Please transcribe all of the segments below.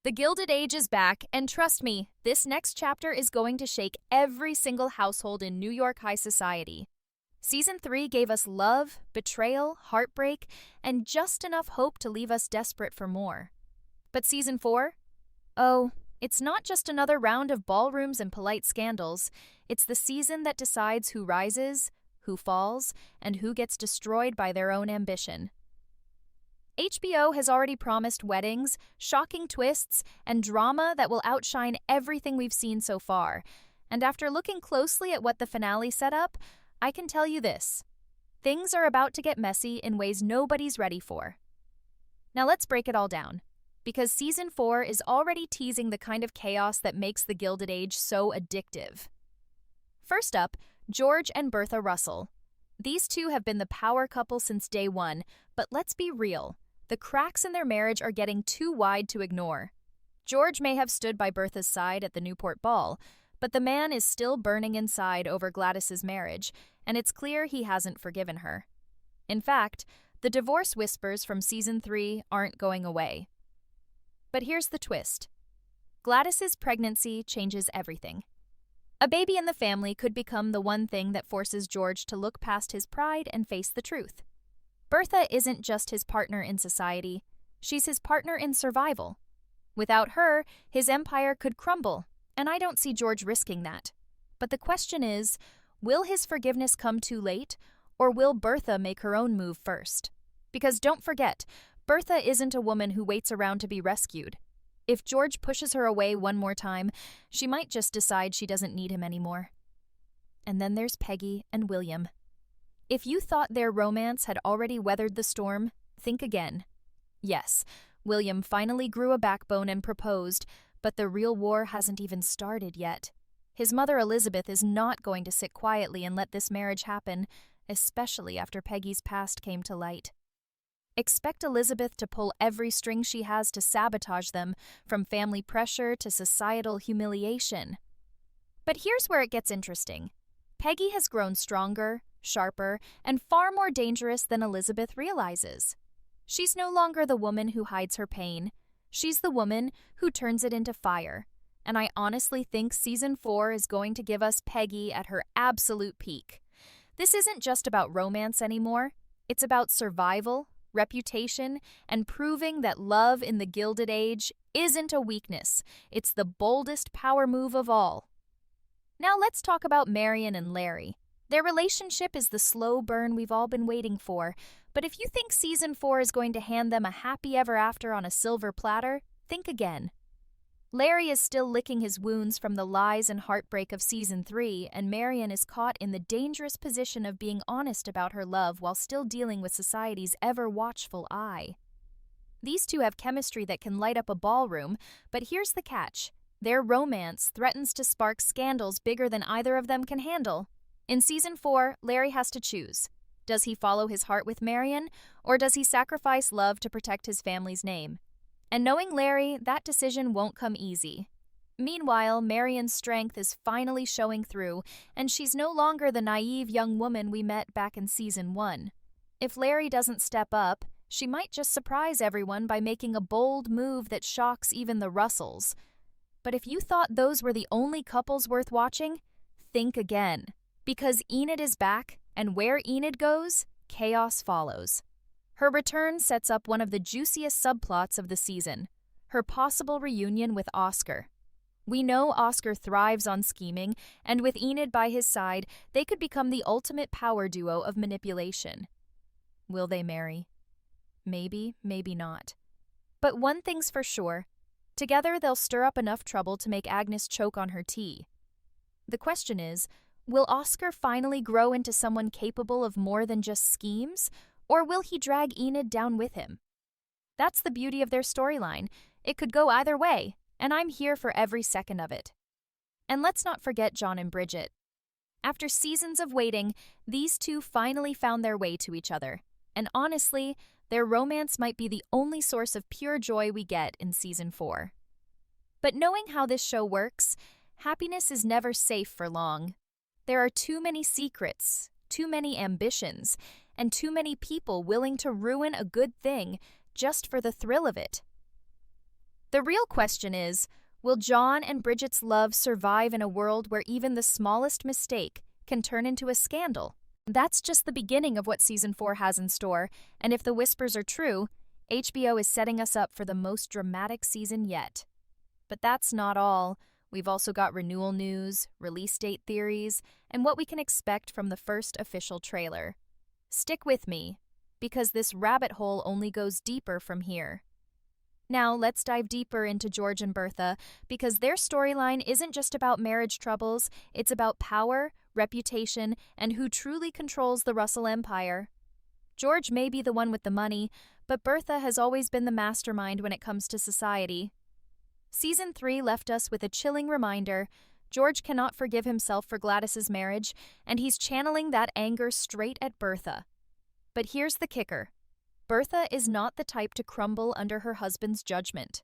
The Gilded Age is back, and trust me, this next chapter is going to shake every single household in New York high society. Season 3 gave us love, betrayal, heartbreak, and just enough hope to leave us desperate for more. But Season 4? Oh, it's not just another round of ballrooms and polite scandals. It's the season that decides who rises, who falls, and who gets destroyed by their own ambition. HBO has already promised weddings, shocking twists, and drama that will outshine everything we've seen so far. And after looking closely at what the finale set up, I can tell you this: things are about to get messy in ways nobody's ready for. Now let's break it all down, because Season 4 is already teasing the kind of chaos that makes the Gilded Age so addictive. First up, George and Bertha Russell. These two have been the power couple since day one, but let's be real. The cracks in their marriage are getting too wide to ignore. George may have stood by Bertha's side at the Newport ball, but the man is still burning inside over Gladys's marriage, and it's clear he hasn't forgiven her. In fact, the divorce whispers from Season 3 aren't going away. But here's the twist. Gladys's pregnancy changes everything. A baby in the family could become the one thing that forces George to look past his pride and face the truth. Bertha isn't just his partner in society, she's his partner in survival. Without her, his empire could crumble, and I don't see George risking that. But the question is, will his forgiveness come too late, or will Bertha make her own move first? Because don't forget, Bertha isn't a woman who waits around to be rescued. If George pushes her away one more time, she might just decide she doesn't need him anymore. And then there's Peggy and William. If you thought their romance had already weathered the storm, think again. Yes, William finally grew a backbone and proposed, but the real war hasn't even started yet. His mother Elizabeth is not going to sit quietly and let this marriage happen, especially after Peggy's past came to light. Expect Elizabeth to pull every string she has to sabotage them, from family pressure to societal humiliation. But here's where it gets interesting. Peggy has grown stronger, sharper, and far more dangerous than Elizabeth realizes. She's no longer the woman who hides her pain. She's the woman who turns it into fire. And I honestly think Season 4 is going to give us Peggy at her absolute peak. This isn't just about romance anymore. It's about survival, reputation, and proving that love in the Gilded Age isn't a weakness. It's the boldest power move of all. Now let's talk about Marian and Larry. Their relationship is the slow burn we've all been waiting for, but if you think Season 4 is going to hand them a happy ever after on a silver platter, think again. Larry is still licking his wounds from the lies and heartbreak of Season 3, and Marian is caught in the dangerous position of being honest about her love while still dealing with society's ever-watchful eye. These two have chemistry that can light up a ballroom, but here's the catch. Their romance threatens to spark scandals bigger than either of them can handle. In Season 4, Larry has to choose. Does he follow his heart with Marian, or does he sacrifice love to protect his family's name? And knowing Larry, that decision won't come easy. Meanwhile, Marian's strength is finally showing through, and she's no longer the naive young woman we met back in Season 1. If Larry doesn't step up, she might just surprise everyone by making a bold move that shocks even the Russells. But if you thought those were the only couples worth watching, think again. Because Enid is back, and where Enid goes, chaos follows. Her return sets up one of the juiciest subplots of the season, her possible reunion with Oscar. We know Oscar thrives on scheming, and with Enid by his side, they could become the ultimate power duo of manipulation. Will they marry? Maybe, maybe not. But one thing's for sure. Together they'll stir up enough trouble to make Agnes choke on her tea. The question is, will Oscar finally grow into someone capable of more than just schemes, or will he drag Enid down with him? That's the beauty of their storyline. It could go either way, and I'm here for every second of it. And let's not forget John and Bridget. After seasons of waiting, these two finally found their way to each other, and honestly, their romance might be the only source of pure joy we get in Season 4. But knowing how this show works, happiness is never safe for long. There are too many secrets, too many ambitions, and too many people willing to ruin a good thing just for the thrill of it. The real question is, will John and Bridget's love survive in a world where even the smallest mistake can turn into a scandal? That's just the beginning of what Season 4 has in store, and if the whispers are true, HBO is setting us up for the most dramatic season yet. But that's not all. We've also got renewal news, release date theories, and what we can expect from the first official trailer. Stick with me, because this rabbit hole only goes deeper from here. Now, let's dive deeper into George and Bertha, because their storyline isn't just about marriage troubles, it's about power, reputation, and who truly controls the Russell Empire. George may be the one with the money, but Bertha has always been the mastermind when it comes to society. Season 3 left us with a chilling reminder. George cannot forgive himself for Gladys's marriage, and he's channeling that anger straight at Bertha. But here's the kicker. Bertha is not the type to crumble under her husband's judgment.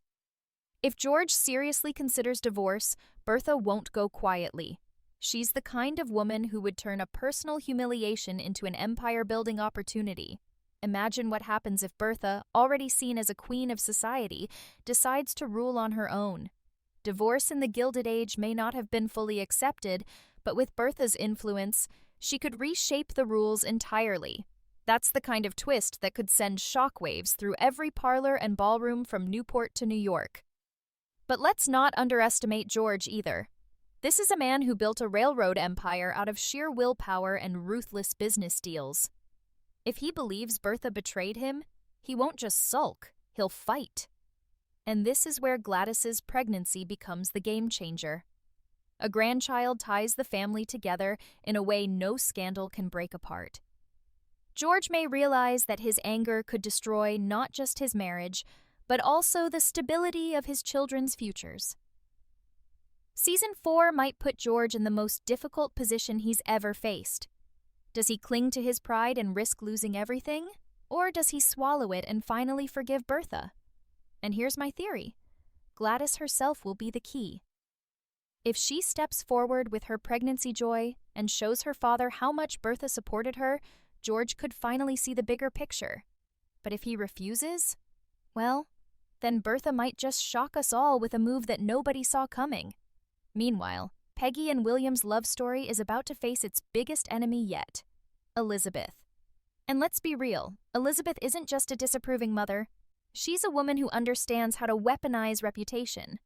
If George seriously considers divorce, Bertha won't go quietly. She's the kind of woman who would turn a personal humiliation into an empire-building opportunity. Imagine what happens if Bertha, already seen as a queen of society, decides to rule on her own. Divorce in the Gilded Age may not have been fully accepted, but with Bertha's influence, she could reshape the rules entirely. That's the kind of twist that could send shockwaves through every parlor and ballroom from Newport to New York. But let's not underestimate George either. This is a man who built a railroad empire out of sheer willpower and ruthless business deals. If he believes Bertha betrayed him, he won't just sulk, he'll fight. And this is where Gladys's pregnancy becomes the game changer. A grandchild ties the family together in a way no scandal can break apart. George may realize that his anger could destroy not just his marriage, but also the stability of his children's futures. Season 4 might put George in the most difficult position he's ever faced. Does he cling to his pride and risk losing everything? Or does he swallow it and finally forgive Bertha? And here's my theory. Gladys herself will be the key. If she steps forward with her pregnancy joy and shows her father how much Bertha supported her, George could finally see the bigger picture. But if he refuses, well, then Bertha might just shock us all with a move that nobody saw coming. Meanwhile, Peggy and William's love story is about to face its biggest enemy yet, Elizabeth. And let's be real, Elizabeth isn't just a disapproving mother. She's a woman who understands how to weaponize reputation.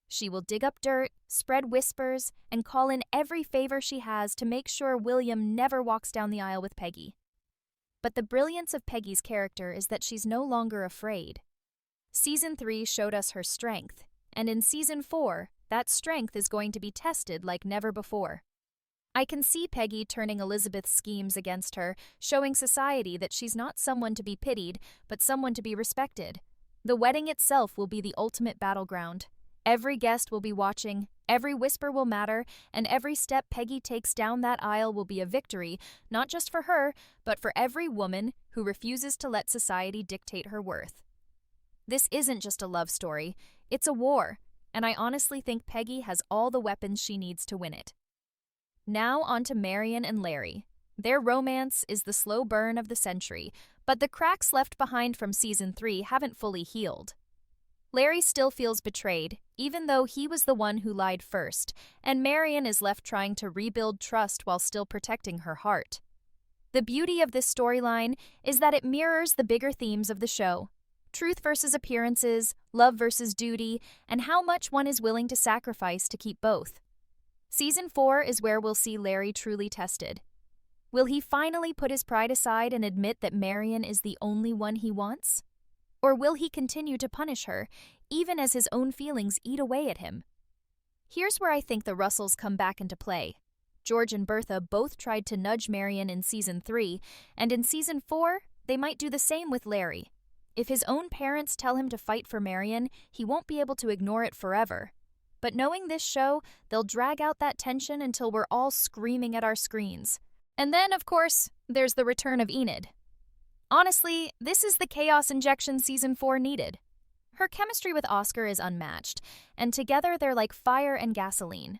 She will dig up dirt, spread whispers, and call in every favor she has to make sure William never walks down the aisle with Peggy. But the brilliance of Peggy's character is that she's no longer afraid. Season 3 showed us her strength, and in Season 4, that strength is going to be tested like never before. I can see Peggy turning Elizabeth's schemes against her, showing society that she's not someone to be pitied, but someone to be respected. The wedding itself will be the ultimate battleground. Every guest will be watching, every whisper will matter, and every step Peggy takes down that aisle will be a victory, not just for her, but for every woman who refuses to let society dictate her worth. This isn't just a love story, it's a war, and I honestly think Peggy has all the weapons she needs to win it. Now on to Marian and Larry. Their romance is the slow burn of the century, but the cracks left behind from Season 3 haven't fully healed. Larry still feels betrayed, even though he was the one who lied first, and Marian is left trying to rebuild trust while still protecting her heart. The beauty of this storyline is that it mirrors the bigger themes of the show: truth versus appearances, love versus duty, and how much one is willing to sacrifice to keep both. Season 4 is where we'll see Larry truly tested. Will he finally put his pride aside and admit that Marian is the only one he wants? Or will he continue to punish her, even as his own feelings eat away at him? Here's where I think the Russells come back into play. George and Bertha both tried to nudge Marian in Season 3, and in Season 4, they might do the same with Larry. If his own parents tell him to fight for Marian, he won't be able to ignore it forever. But knowing this show, they'll drag out that tension until we're all screaming at our screens. And then, of course, there's the return of Enid. Honestly, this is the chaos injection Season 4 needed. Her chemistry with Oscar is unmatched, and together they're like fire and gasoline.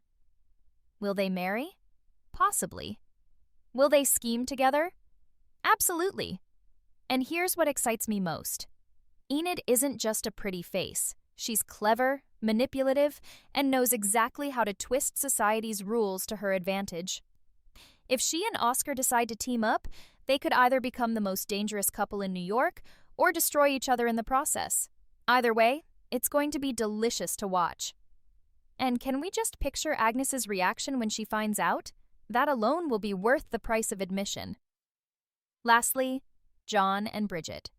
Will they marry? Possibly. Will they scheme together? Absolutely. And here's what excites me most. Enid isn't just a pretty face. She's clever, manipulative, and knows exactly how to twist society's rules to her advantage. If she and Oscar decide to team up, they could either become the most dangerous couple in New York or destroy each other in the process. Either way, it's going to be delicious to watch. And can we just picture Agnes's reaction when she finds out? That alone will be worth the price of admission. Lastly, John and Bridget.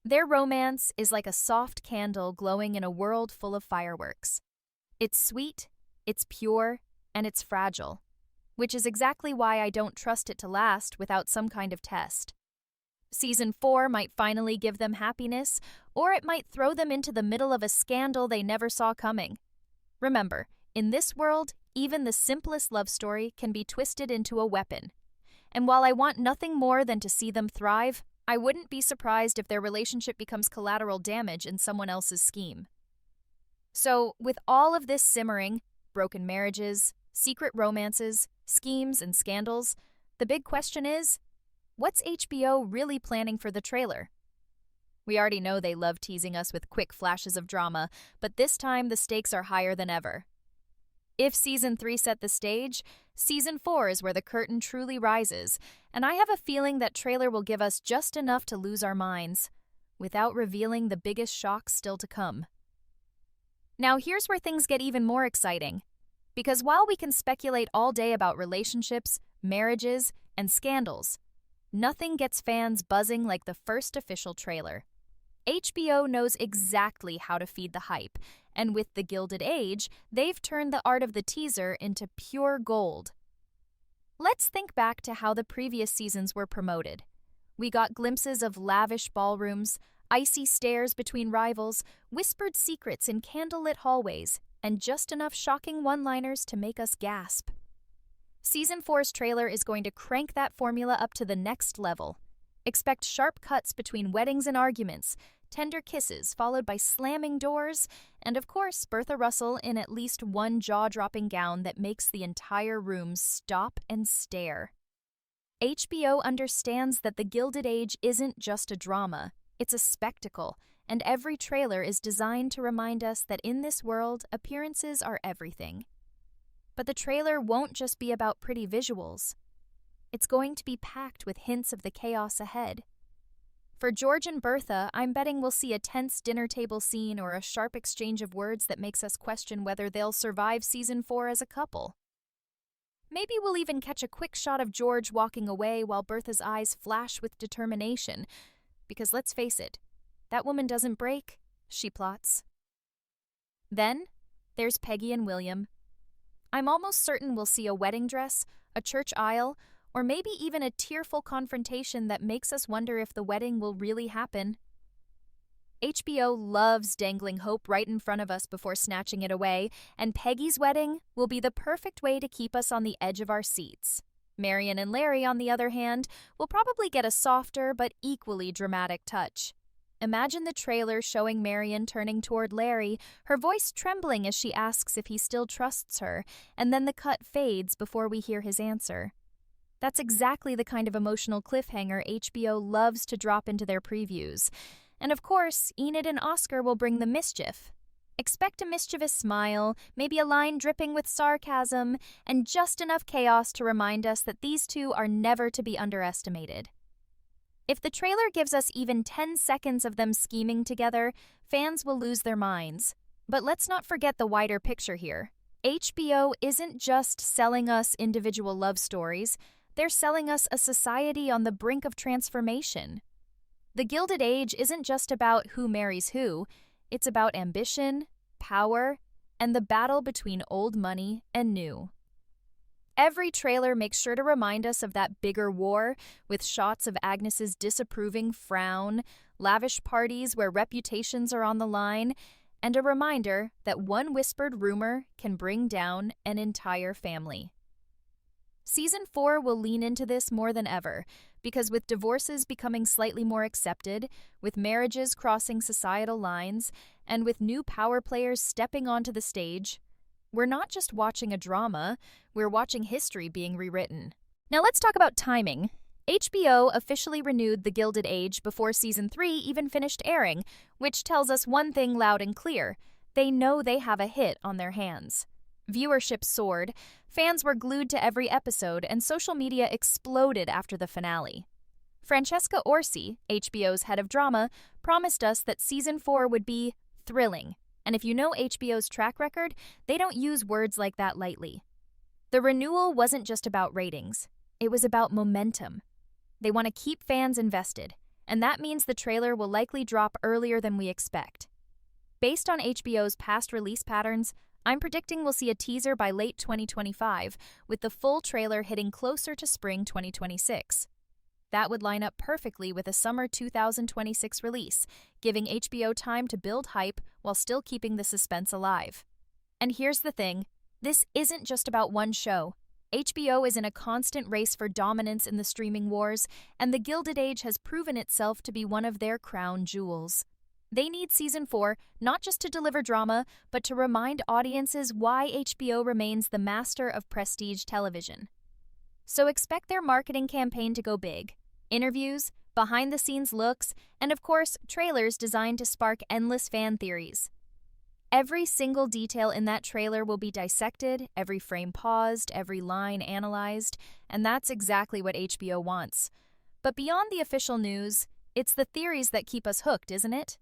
Their romance is like a soft candle glowing in a world full of fireworks. It's sweet, it's pure, and it's fragile, which is exactly why I don't trust it to last without some kind of test. Season 4 might finally give them happiness, or it might throw them into the middle of a scandal they never saw coming. Remember, in this world, even the simplest love story can be twisted into a weapon. And while I want nothing more than to see them thrive, I wouldn't be surprised if their relationship becomes collateral damage in someone else's scheme. So, with all of this simmering, broken marriages, secret romances, schemes, and scandals, the big question is, what's HBO really planning for the trailer? We already know they love teasing us with quick flashes of drama, but this time the stakes are higher than ever. If Season 3 set the stage, Season 4 is where the curtain truly rises, and I have a feeling that trailer will give us just enough to lose our minds, without revealing the biggest shocks still to come. Now here's where things get even more exciting. Because while we can speculate all day about relationships, marriages, and scandals, nothing gets fans buzzing like the first official trailer. HBO knows exactly how to feed the hype, and with the Gilded Age, they've turned the art of the teaser into pure gold. Let's think back to how the previous seasons were promoted. We got glimpses of lavish ballrooms, icy stares between rivals, whispered secrets in candlelit hallways, and just enough shocking one-liners to make us gasp. Season 4's trailer is going to crank that formula up to the next level. Expect sharp cuts between weddings and arguments, tender kisses followed by slamming doors, and of course Bertha Russell in at least one jaw-dropping gown that makes the entire room stop and stare. HBO understands that the Gilded Age isn't just a drama, it's a spectacle, and every trailer is designed to remind us that in this world, appearances are everything. But the trailer won't just be about pretty visuals. It's going to be packed with hints of the chaos ahead. For George and Bertha, I'm betting we'll see a tense dinner table scene or a sharp exchange of words that makes us question whether they'll survive Season 4 as a couple. Maybe we'll even catch a quick shot of George walking away while Bertha's eyes flash with determination. Because let's face it, that woman doesn't break, she plots. Then, there's Peggy and William. I'm almost certain we'll see a wedding dress, a church aisle, or maybe even a tearful confrontation that makes us wonder if the wedding will really happen. HBO loves dangling hope right in front of us before snatching it away, and Peggy's wedding will be the perfect way to keep us on the edge of our seats. Marian and Larry, on the other hand, will probably get a softer but equally dramatic touch. Imagine the trailer showing Marian turning toward Larry, her voice trembling as she asks if he still trusts her, and then the cut fades before we hear his answer. That's exactly the kind of emotional cliffhanger HBO loves to drop into their previews. And of course, Enid and Oscar will bring the mischief. Expect a mischievous smile, maybe a line dripping with sarcasm, and just enough chaos to remind us that these two are never to be underestimated. If the trailer gives us even 10 seconds of them scheming together, fans will lose their minds. But let's not forget the wider picture here. HBO isn't just selling us individual love stories, they're selling us a society on the brink of transformation. The Gilded Age isn't just about who marries who, it's about ambition, power, and the battle between old money and new. Every trailer makes sure to remind us of that bigger war, with shots of Agnes's disapproving frown, lavish parties where reputations are on the line, and a reminder that one whispered rumor can bring down an entire family. Season 4 will lean into this more than ever, because with divorces becoming slightly more accepted, with marriages crossing societal lines, and with new power players stepping onto the stage, we're not just watching a drama, we're watching history being rewritten. Now let's talk about timing. HBO officially renewed The Gilded Age before Season 3 even finished airing, which tells us one thing loud and clear: they know they have a hit on their hands. Viewership soared, fans were glued to every episode, and social media exploded after the finale. Francesca Orsi, HBO's head of drama, promised us that Season 4 would be thrilling, and if you know HBO's track record, they don't use words like that lightly. The renewal wasn't just about ratings, it was about momentum. They want to keep fans invested, and that means the trailer will likely drop earlier than we expect. Based on HBO's past release patterns, I'm predicting we'll see a teaser by late 2025, with the full trailer hitting closer to spring 2026. That would line up perfectly with a summer 2026 release, giving HBO time to build hype while still keeping the suspense alive. And here's the thing, this isn't just about one show. HBO is in a constant race for dominance in the streaming wars, and The Gilded Age has proven itself to be one of their crown jewels. They need Season 4 not just to deliver drama, but to remind audiences why HBO remains the master of prestige television. So expect their marketing campaign to go big. Interviews, behind-the-scenes looks, and of course, trailers designed to spark endless fan theories. Every single detail in that trailer will be dissected, every frame paused, every line analyzed, and that's exactly what HBO wants. But beyond the official news, it's the theories that keep us hooked, isn't it?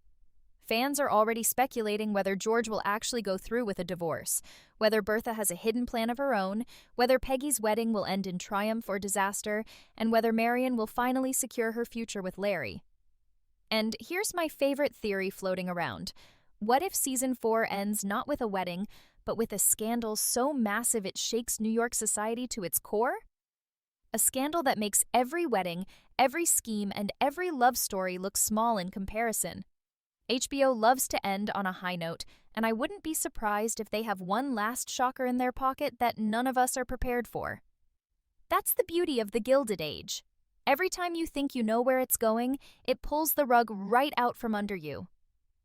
Fans are already speculating whether George will actually go through with a divorce, whether Bertha has a hidden plan of her own, whether Peggy's wedding will end in triumph or disaster, and whether Marian will finally secure her future with Larry. And here's my favorite theory floating around. What if Season 4 ends not with a wedding, but with a scandal so massive it shakes New York society to its core? A scandal that makes every wedding, every scheme, and every love story look small in comparison. HBO loves to end on a high note, and I wouldn't be surprised if they have one last shocker in their pocket that none of us are prepared for. That's the beauty of The Gilded Age. Every time you think you know where it's going, it pulls the rug right out from under you.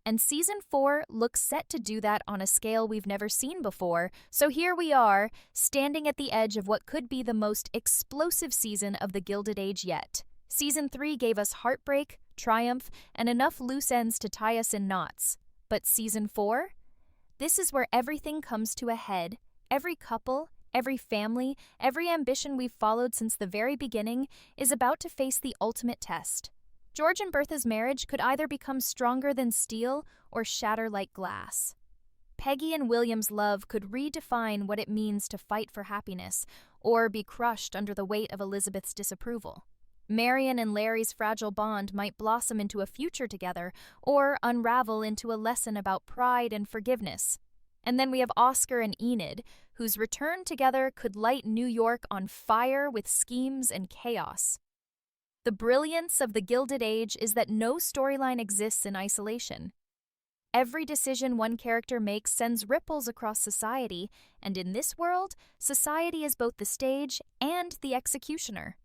And Season 4 looks set to do that on a scale we've never seen before, so here we are, standing at the edge of what could be the most explosive season of The Gilded Age yet. Season 3 gave us heartbreak, triumph, and enough loose ends to tie us in knots. But Season 4? This is where everything comes to a head. Every couple, every family, every ambition we've followed since the very beginning is about to face the ultimate test. George and Bertha's marriage could either become stronger than steel or shatter like glass. Peggy and William's love could redefine what it means to fight for happiness or be crushed under the weight of Elizabeth's disapproval. Marian and Larry's fragile bond might blossom into a future together or unravel into a lesson about pride and forgiveness. And then we have Oscar and Enid, whose return together could light New York on fire with schemes and chaos. The brilliance of The Gilded Age is that no storyline exists in isolation. Every decision one character makes sends ripples across society, and in this world, society is both the stage and the executioner.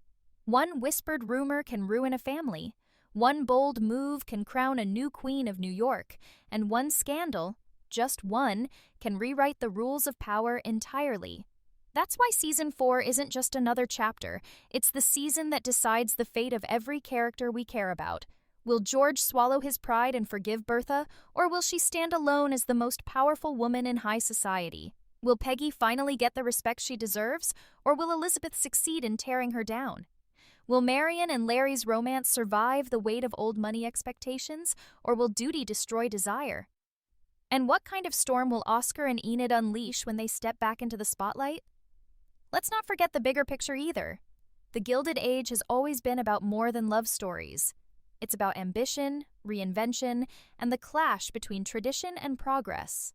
One whispered rumor can ruin a family, one bold move can crown a new queen of New York, and one scandal, just one, can rewrite the rules of power entirely. That's why Season 4 isn't just another chapter, it's the season that decides the fate of every character we care about. Will George swallow his pride and forgive Bertha, or will she stand alone as the most powerful woman in high society? Will Peggy finally get the respect she deserves, or will Elizabeth succeed in tearing her down? Will Marian and Larry's romance survive the weight of old money expectations, or will duty destroy desire? And what kind of storm will Oscar and Enid unleash when they step back into the spotlight? Let's not forget the bigger picture either. The Gilded Age has always been about more than love stories. It's about ambition, reinvention, and the clash between tradition and progress.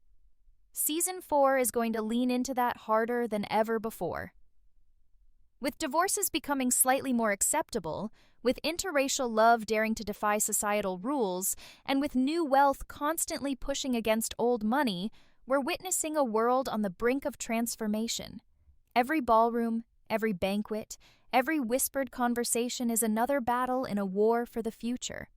Season 4 is going to lean into that harder than ever before. With divorces becoming slightly more acceptable, with interracial love daring to defy societal rules, and with new wealth constantly pushing against old money, we're witnessing a world on the brink of transformation. Every ballroom, every banquet, every whispered conversation is another battle in a war for the future.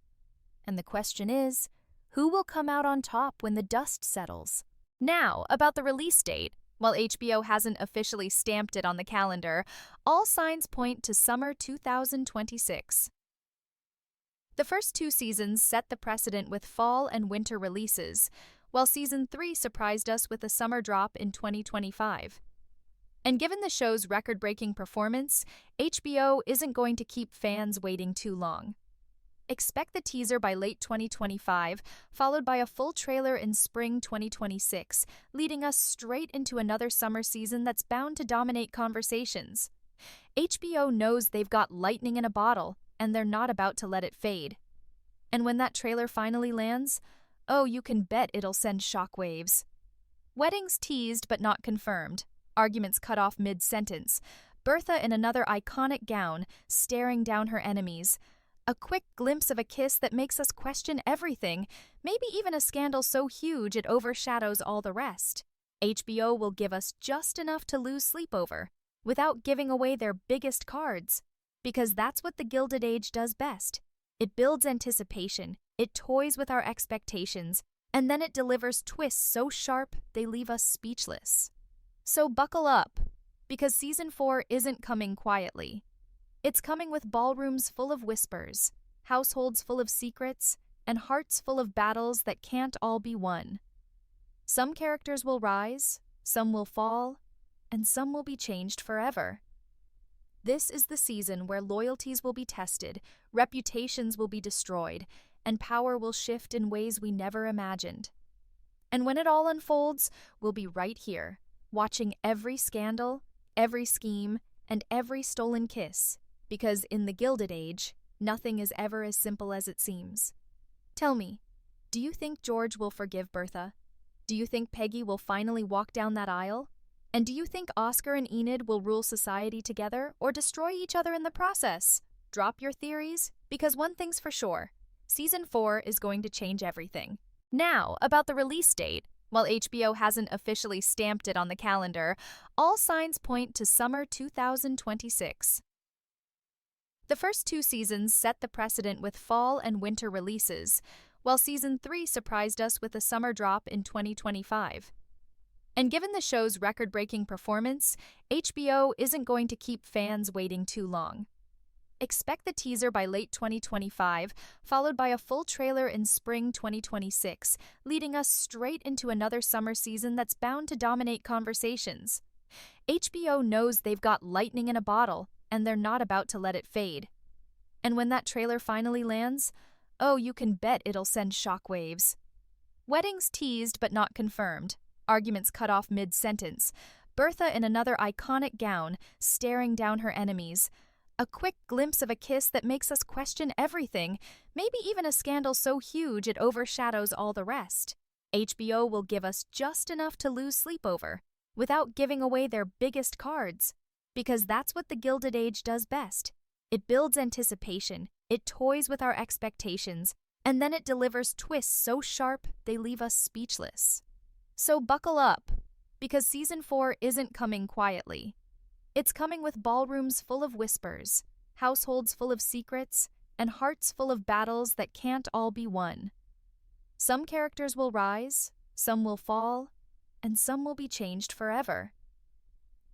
And the question is, who will come out on top when the dust settles? Now, about the release date. While HBO hasn't officially stamped it on the calendar, all signs point to summer 2026. The first two seasons set the precedent with fall and winter releases, while season 3 surprised us with a summer drop in 2025. And given the show's record-breaking performance, HBO isn't going to keep fans waiting too long. Expect the teaser by late 2025, followed by a full trailer in spring 2026, leading us straight into another summer season that's bound to dominate conversations. HBO knows they've got lightning in a bottle, and they're not about to let it fade. And when that trailer finally lands, oh, you can bet it'll send shockwaves. Weddings teased but not confirmed, arguments cut off mid-sentence, Bertha in another iconic gown, staring down her enemies, a quick glimpse of a kiss that makes us question everything, maybe even a scandal so huge it overshadows all the rest. HBO will give us just enough to lose sleep over, without giving away their biggest cards. Because that's what the Gilded Age does best. It builds anticipation, it toys with our expectations, and then it delivers twists so sharp they leave us speechless. So buckle up, because season 4 isn't coming quietly. It's coming with ballrooms full of whispers, households full of secrets, and hearts full of battles that can't all be won. Some characters will rise, some will fall, and some will be changed forever. This is the season where loyalties will be tested, reputations will be destroyed, and power will shift in ways we never imagined. And when it all unfolds, we'll be right here, watching every scandal, every scheme, and every stolen kiss, because in the Gilded Age, nothing is ever as simple as it seems. Tell me, do you think George will forgive Bertha? Do you think Peggy will finally walk down that aisle? And do you think Oscar and Enid will rule society together or destroy each other in the process? Drop your theories, because one thing's for sure, season 4 is going to change everything. Now, about the release date. While HBO hasn't officially stamped it on the calendar, all signs point to summer 2026. The first two seasons set the precedent with fall and winter releases, while season 3 surprised us with a summer drop in 2025. And given the show's record-breaking performance, HBO isn't going to keep fans waiting too long. Expect the teaser by late 2025, followed by a full trailer in spring 2026, leading us straight into another summer season that's bound to dominate conversations. HBO knows they've got lightning in a bottle, and they're not about to let it fade. And when that trailer finally lands, oh, you can bet it'll send shockwaves. Weddings teased but not confirmed, arguments cut off mid-sentence, Bertha in another iconic gown, staring down her enemies, a quick glimpse of a kiss that makes us question everything, maybe even a scandal so huge it overshadows all the rest. HBO will give us just enough to lose sleep over, without giving away their biggest cards. Because that's what the Gilded Age does best. It builds anticipation, it toys with our expectations, and then it delivers twists so sharp they leave us speechless. So buckle up, because season 4 isn't coming quietly. It's coming with ballrooms full of whispers, households full of secrets, and hearts full of battles that can't all be won. Some characters will rise, some will fall, and some will be changed forever.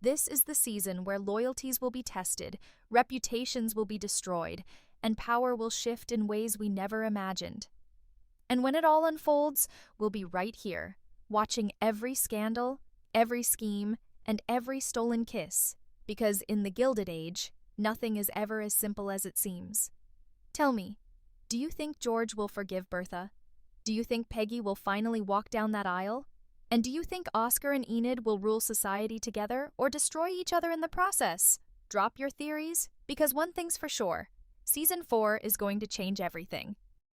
This is the season where loyalties will be tested, reputations will be destroyed, and power will shift in ways we never imagined. And when it all unfolds, we'll be right here, watching every scandal, every scheme, and every stolen kiss, because in the Gilded Age, nothing is ever as simple as it seems. Tell me, do you think George will forgive Bertha? Do you think Peggy will finally walk down that aisle? And do you think Oscar and Enid will rule society together or destroy each other in the process? Drop your theories, because one thing's for sure, season 4 is going to change everything.